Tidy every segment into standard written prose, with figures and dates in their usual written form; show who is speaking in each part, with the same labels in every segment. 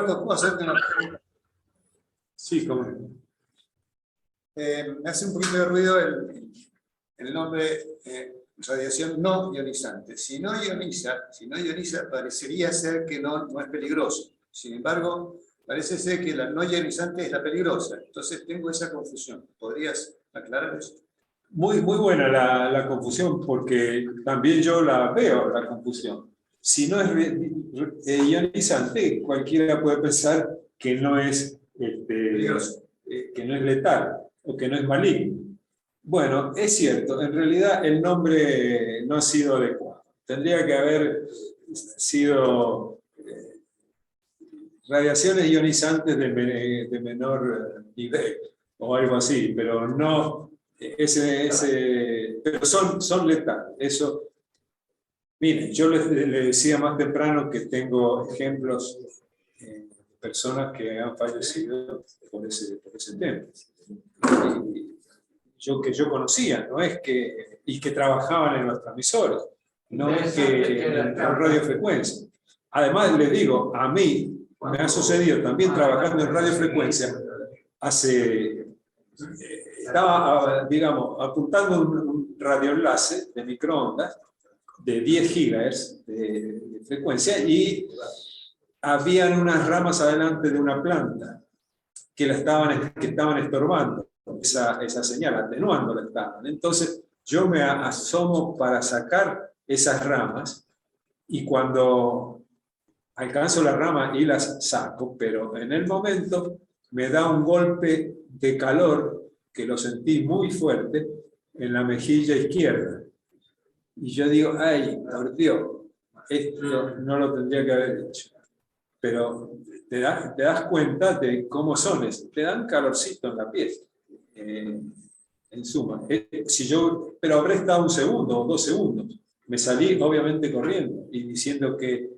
Speaker 1: Roberto, ¿puedo hacerte una pregunta?
Speaker 2: Sí, cómo no.
Speaker 1: Me hace un poquito de ruido el nombre radiación no ionizante. Si no ioniza, parecería ser que no es peligroso. Sin embargo, parece ser que la no ionizante es la peligrosa. Entonces tengo esa confusión. ¿Podrías aclarar eso?
Speaker 2: Muy buena la confusión, porque también yo la veo, la confusión. Si no es ionizante, cualquiera puede pensar que no es, que no es letal o que no es maligno. Bueno, es cierto, en realidad el nombre no ha sido adecuado. Tendría que haber sido radiaciones ionizantes de menor nivel o algo así, pero no, pero son letales. Eso, miren, yo le decía más temprano que tengo ejemplos de personas que han fallecido por ese tema. Que yo conocía, no es que, y que trabajaban en los transmisores, no es que en radiofrecuencia. Además, les digo, a mí me ha sucedido también trabajando en radiofrecuencia, estaba, digamos, apuntando un radioenlace de microondas de 10 GHz de frecuencia y habían unas ramas adelante de una planta que estaban estorbando esa señal, atenuándola estaban. Entonces yo me asomo para sacar esas ramas y cuando alcanzo la rama y las saco, pero en el momento me da un golpe de calor que lo sentí muy fuerte en la mejilla izquierda. Y yo digo, ay, por Dios, esto no lo tendría que haber hecho. Pero te das cuenta de cómo son, te dan calorcito en la piel. En suma, pero habré estado 1 segundo o 2 segundos. Me salí obviamente corriendo y diciendo que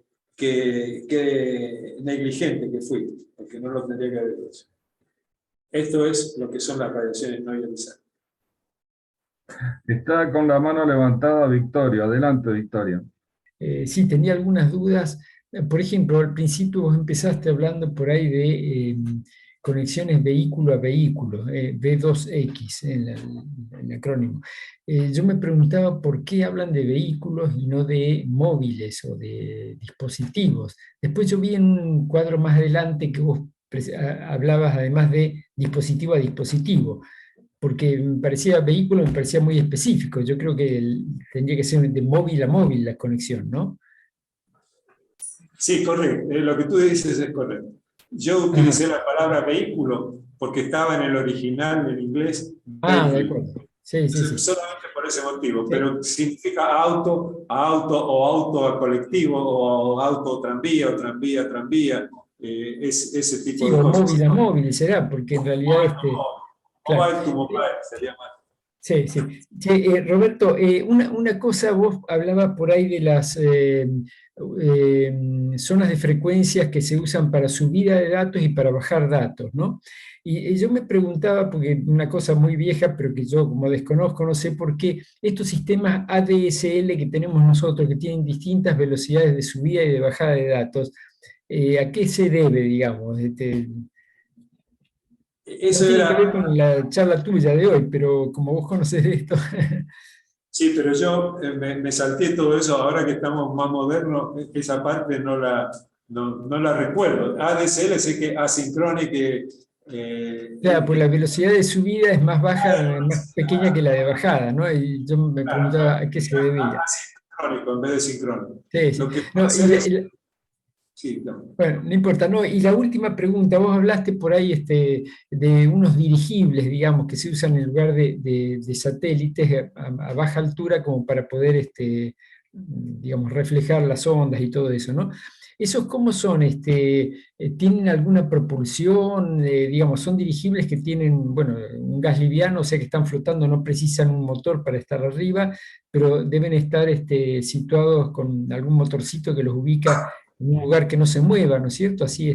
Speaker 2: negligente que fui, porque no lo tendría que haber hecho. Esto es lo que son las radiaciones no ionizadas.
Speaker 3: Está con la mano levantada Victoria. Adelante, Victoria.
Speaker 4: Sí, tenía algunas dudas. Por ejemplo, al principio vos empezaste hablando por ahí de conexiones vehículo a vehículo, V2X, el acrónimo. Yo me preguntaba por qué hablan de vehículos y no de móviles o de dispositivos. Después yo vi en un cuadro más adelante que vos hablabas además de dispositivo a dispositivo, porque me parecía vehículo, me parecía muy específico. Yo creo que tendría que ser de móvil a móvil la conexión, ¿no?
Speaker 2: Sí, correcto. Lo que tú dices es correcto. Yo utilicé la palabra vehículo porque estaba en el original en inglés.
Speaker 4: De acuerdo. Sí.
Speaker 2: Solamente por ese motivo, sí. Pero significa auto o auto a colectivo o auto tranvía o tranvía tranvía. Ese tipo de cosas.
Speaker 4: Móvil a móvil será, porque en realidad
Speaker 2: mobile to mobile sería más.
Speaker 4: Sí. Roberto, una cosa, vos hablabas por ahí de las zonas de frecuencias que se usan para subida de datos y para bajar datos, ¿no? Y yo me preguntaba, porque una cosa muy vieja, pero que yo como desconozco, no sé por qué, estos sistemas ADSL que tenemos nosotros, que tienen distintas velocidades de subida y de bajada de datos, ¿a qué se debe, digamos?
Speaker 2: Eso
Speaker 4: no tiene
Speaker 2: era...
Speaker 4: que ver con la charla tuya de hoy, pero como vos conocés esto...
Speaker 2: Sí, pero yo me salté todo eso, ahora que estamos más modernos, esa parte no la recuerdo. ADSL sé que asincrónico.
Speaker 4: Claro, pues la velocidad de subida es más baja, más pequeña que la de bajada, ¿no? Y yo me preguntaba a qué se debía.
Speaker 2: Asincrónico en vez de sincrónico.
Speaker 4: Sí.
Speaker 2: Lo que
Speaker 4: No,
Speaker 2: pasa es... Sí, no.
Speaker 4: Bueno, no importa, no. Y la última pregunta, vos hablaste por ahí de unos dirigibles, digamos, que se usan en lugar de satélites a baja altura como para poder, digamos, reflejar las ondas y todo eso, ¿no? ¿Esos cómo son? ¿Tienen alguna propulsión? Digamos, son dirigibles que tienen, bueno, un gas liviano, o sea que están flotando, no precisan un motor para estar arriba, pero deben estar situados con algún motorcito que los ubica en un lugar que no se mueva, ¿no es cierto? Así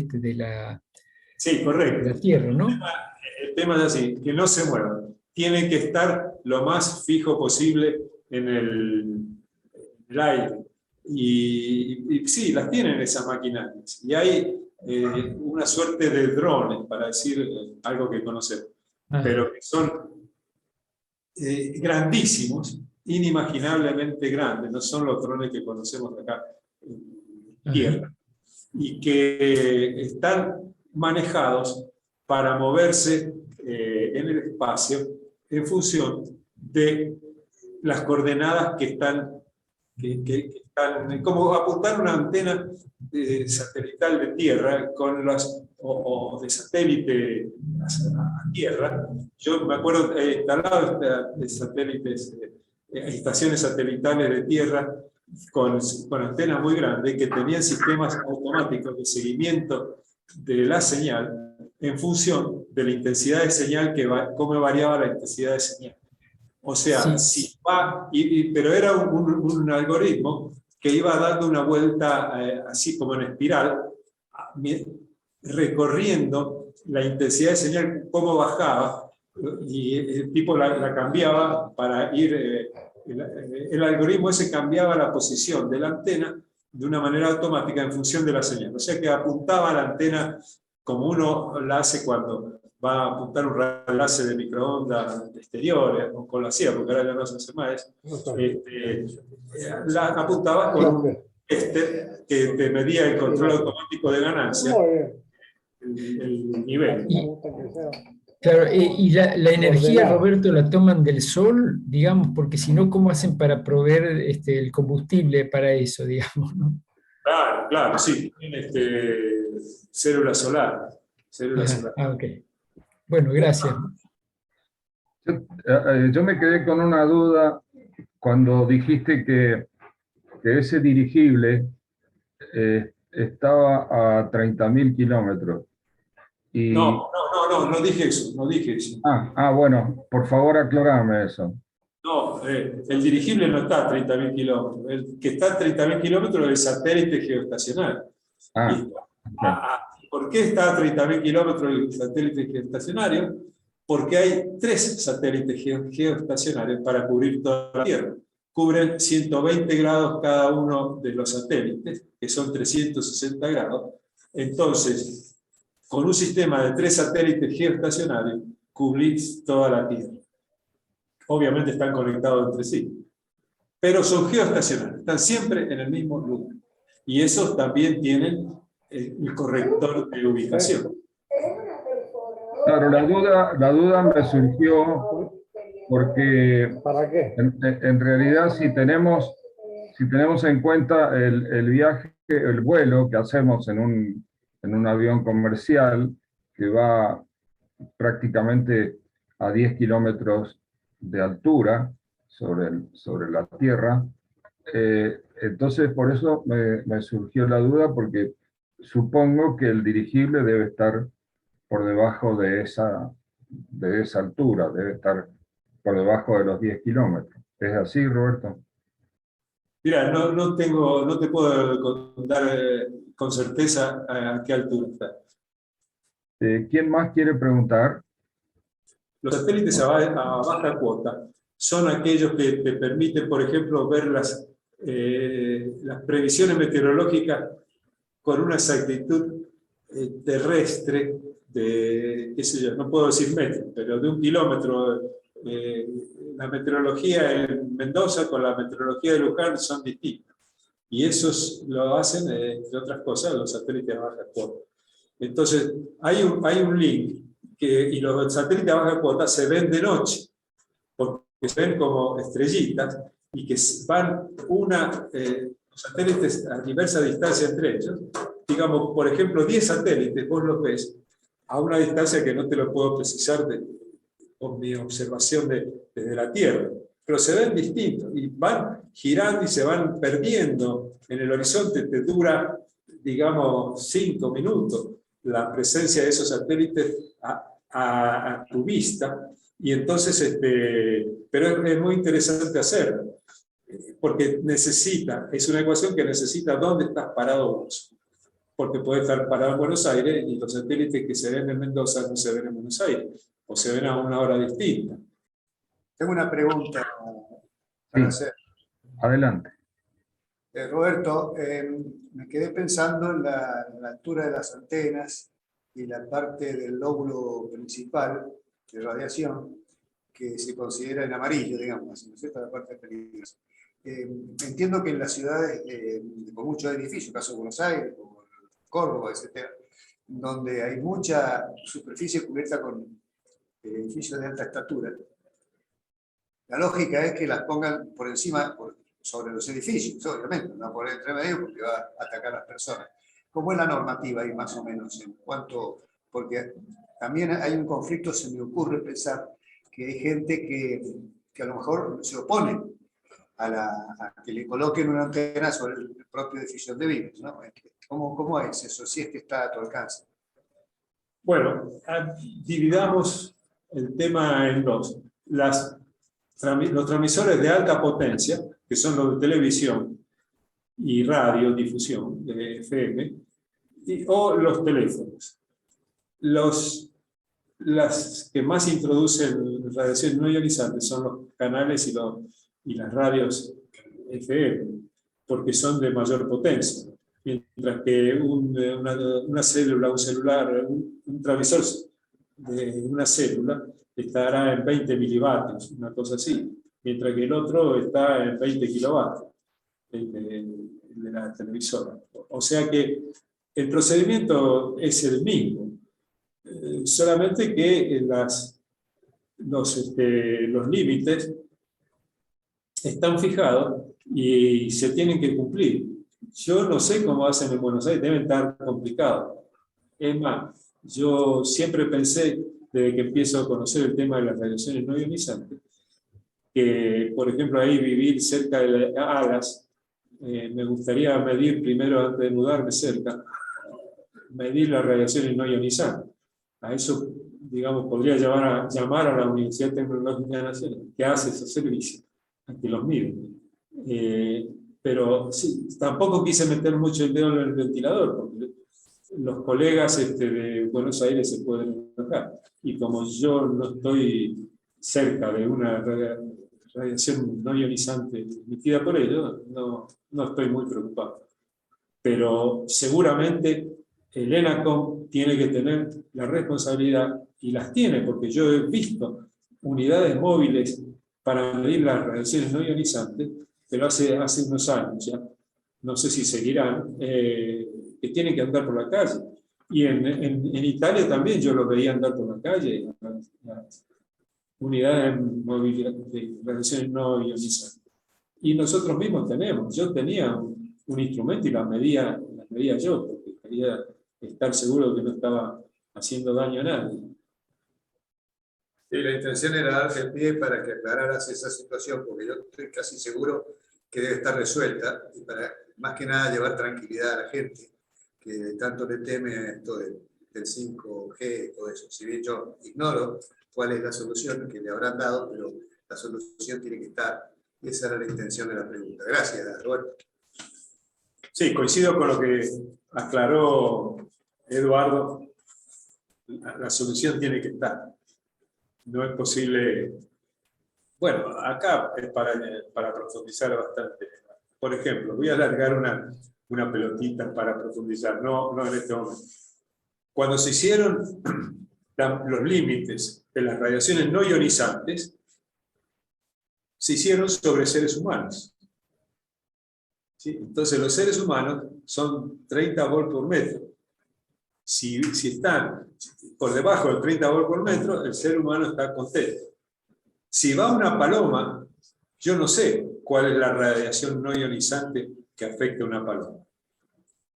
Speaker 2: sí, correcto.
Speaker 4: de la Tierra, ¿no?
Speaker 2: El tema es así, que no se mueva. Tiene que estar lo más fijo posible en el aire. Y sí, las tienen esas maquinarias. Y hay una suerte de drones, para decir algo que conocemos, pero que son grandísimos, inimaginablemente grandes, no son los drones que conocemos de acá en tierra, y que están manejados para moverse en el espacio en función de las coordenadas que están, como apuntar una antena satelital de tierra con o de satélite a tierra. Yo me acuerdo, he instalado satélites, estaciones satelitales de tierra con antenas muy grandes que tenían sistemas automáticos de seguimiento de la señal en función de la intensidad de señal, cómo variaba la intensidad de señal. O sea, si va, pero era un algoritmo que iba dando una vuelta así como en espiral, recorriendo la intensidad de señal, cómo bajaba, y el tipo la cambiaba para ir, el algoritmo ese cambiaba la posición de la antena de una manera automática en función de la señal. O sea que apuntaba a la antena como uno la hace cuando va a apuntar un radio láser de microondas exteriores, o con la CIA, porque ahora ya no se hace más, la apuntaba con que te medía el control automático de ganancia, el nivel.
Speaker 4: Claro, y la energía, Roberto, la toman del sol, digamos, porque si no, ¿cómo hacen para proveer el combustible para eso, digamos, ¿no?
Speaker 2: Claro, sí, célula solar.
Speaker 4: Ok. Bueno, gracias.
Speaker 3: Yo me quedé con una duda cuando dijiste que ese dirigible estaba a 30.000 kilómetros. Y...
Speaker 2: No dije eso, no dije eso.
Speaker 3: Bueno, por favor aclarame eso.
Speaker 2: No, el dirigible no está a 30.000 kilómetros. El que está a 30.000 kilómetros es el satélite geoestacionario. ¿Por qué está a 30.000 kilómetros el satélite geoestacionario? Porque hay 3 satélites geoestacionarios para cubrir toda la Tierra. Cubren 120 grados cada uno de los satélites, que son 360 grados. Entonces, con un sistema de 3 satélites geoestacionarios, cubrís toda la Tierra. Obviamente están conectados entre sí, pero son geoestacionarios, están siempre en el mismo lugar. Y esos también tienen el corrector de ubicación.
Speaker 3: Claro, la duda me surgió porque en realidad si tenemos en cuenta el viaje, el vuelo que hacemos en un avión comercial que va prácticamente a 10 kilómetros de altura sobre la Tierra, entonces por eso me surgió la duda, porque supongo que el dirigible debe estar por debajo de esa altura, debe estar por debajo de los 10 kilómetros. ¿Es así, Roberto?
Speaker 2: Mira, no te puedo contar con certeza a qué altura está.
Speaker 3: ¿Quién más quiere preguntar?
Speaker 2: Los satélites a baja cuota son aquellos que te permiten, por ejemplo, ver las previsiones meteorológicas con una exactitud terrestre de, qué sé yo, no puedo decir metros, pero de 1 kilómetro. La meteorología en Mendoza con la meteorología de Luján son distintas. Y esos lo hacen, entre otras cosas, los satélites a baja cuota. Entonces, hay un link, y los satélites a baja cuota se ven de noche, porque se ven como estrellitas, y que van los satélites a diversa distancia entre ellos. Digamos, por ejemplo, 10 satélites, vos los ves a una distancia que no te lo puedo precisar con mi observación desde la Tierra, pero se ven distintos y van girando y se van perdiendo en el horizonte. Te dura, digamos, 5 minutos la presencia de esos satélites a tu vista, y entonces, pero es muy interesante hacerlo, porque es una ecuación que necesita dónde estás parado vos, porque puede estar parado en Buenos Aires y los satélites que se ven en Mendoza no se ven en Buenos Aires, o se ven a una hora distinta.
Speaker 1: Tengo una pregunta para hacer.
Speaker 3: Adelante.
Speaker 1: Roberto, me quedé pensando en la altura de las antenas y la parte del lóbulo principal de radiación que se considera en amarillo, digamos, ¿no es cierto? La parte peligrosa. Entiendo que en las ciudades con muchos edificios, caso de Buenos Aires, como Córdoba, etc., donde hay mucha superficie cubierta con edificios de alta estatura, la lógica es que las pongan por encima, sobre los edificios, obviamente, no por entre medio porque va a atacar a las personas. ¿Cómo es la normativa ahí más o menos en cuanto? Porque también hay un conflicto, se me ocurre pensar que hay gente que a lo mejor se opone a que le coloquen una antena sobre el propio edificio donde vives, ¿no? ¿Cómo es eso? Si es que está a tu alcance.
Speaker 2: Bueno, dividamos el tema en dos. Los transmisores de alta potencia, que son los de televisión y radio, difusión, de FM, o los teléfonos. Las que más introducen radiación no ionizante son los canales y las radios FM, porque son de mayor potencia. Mientras que una célula, un celular, un transmisor de una célula estará en 20 milivatios, una cosa así, mientras que el otro está en 20 kilovatios, el de la televisora. O sea que el procedimiento es el mismo, solamente que los límites están fijados y se tienen que cumplir. Yo no sé cómo hacen en Buenos Aires, deben estar complicados. Es más, yo siempre pensé, desde que empiezo a conocer el tema de las radiaciones no ionizantes, que, por ejemplo, ahí vivir cerca de Alas, me gustaría medir primero, antes de mudarme cerca, medir las radiaciones no ionizantes. A eso, digamos, podría llamar a la Universidad Tecnológica Nacional, que hace esos servicios, a que los miren. Pero sí, tampoco quise meter mucho el dedo en el ventilador, porque los colegas de Buenos Aires se pueden enojar. Y como yo no estoy cerca de una radiación no ionizante emitida por ellos, no estoy muy preocupado. Pero seguramente el ENACOM tiene que tener la responsabilidad, y las tiene, porque yo he visto unidades móviles para medir las radiaciones no ionizantes, pero hace unos años ya, no sé si seguirán, que tienen que andar por la calle. Y en Italia también yo lo veía andar por la calle, las unidades móviles de radiaciones no ionizantes. Y nosotros mismos tenemos, yo tenía un instrumento y las medía yo, porque quería estar seguro de que no estaba haciendo daño a nadie.
Speaker 1: Sí, la intención era darte el pie para que aclararas esa situación, porque yo estoy casi seguro que debe estar resuelta, y para más que nada llevar tranquilidad a la gente, que tanto le teme a esto del 5G y todo eso. Si bien yo ignoro cuál es la solución que le habrán dado, pero la solución tiene que estar. Esa era la intención de la pregunta. Gracias, Roberto.
Speaker 2: Sí, coincido con lo que aclaró Eduardo. La solución tiene que estar. No es posible. Bueno, acá es para profundizar bastante. Por ejemplo, voy a alargar una pelotita para profundizar, no en este momento. Cuando se hicieron los límites de las radiaciones no ionizantes, se hicieron sobre seres humanos. ¿Sí? Entonces los seres humanos son 30 volts por metro. Si están por debajo del 30 volts por metro, el ser humano está contento. Si va una paloma, yo no sé cuál es la radiación no ionizante que afecta a una paloma.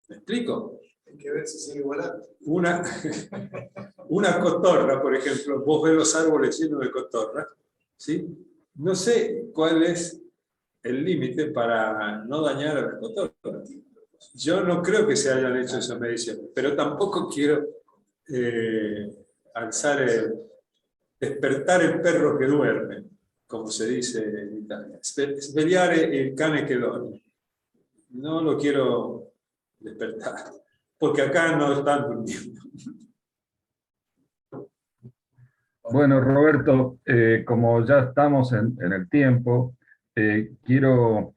Speaker 2: ¿Me explico?
Speaker 1: Hay que ver si sigue volando.
Speaker 2: Una cotorra, por ejemplo, vos ves los árboles llenos de cotorras, ¿sí? No sé cuál es el límite para no dañar a la cotorra. Yo no creo que se hayan hecho esas mediciones, pero tampoco quiero despertar el perro que duerme, como se dice en Italia. Svegliare il cane che dorme. No lo quiero despertar, porque acá no están durmiendo.
Speaker 3: Bueno, Roberto, como ya estamos en el tiempo, quiero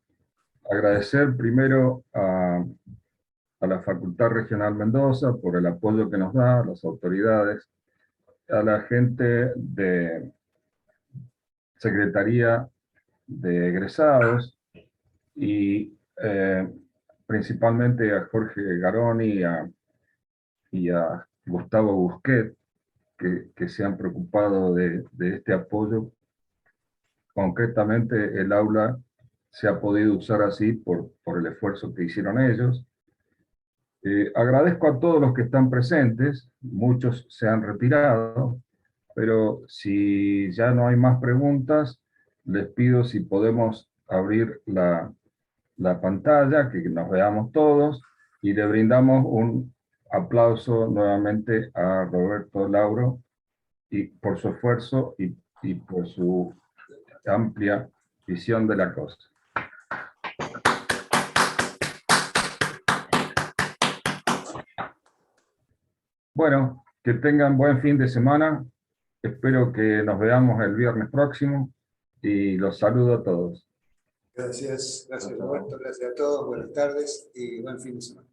Speaker 3: agradecer primero a la Facultad Regional Mendoza por el apoyo que nos da, a las autoridades, a la gente de Secretaría de Egresados y principalmente a Jorge Garoni y a Gustavo Busquet, que se han preocupado de este apoyo. Concretamente, el aula se ha podido usar así por el esfuerzo que hicieron ellos. Agradezco a todos los que están presentes, muchos se han retirado, pero si ya no hay más preguntas, les pido si podemos abrir la pantalla, que nos veamos todos, y le brindamos un aplauso nuevamente a Roberto Lauro y por su esfuerzo y por su amplia visión de la cosa. Bueno, que tengan buen fin de semana. Espero que nos veamos el viernes próximo y los saludo a todos.
Speaker 1: Gracias Roberto, gracias a todos, buenas tardes y buen fin de semana.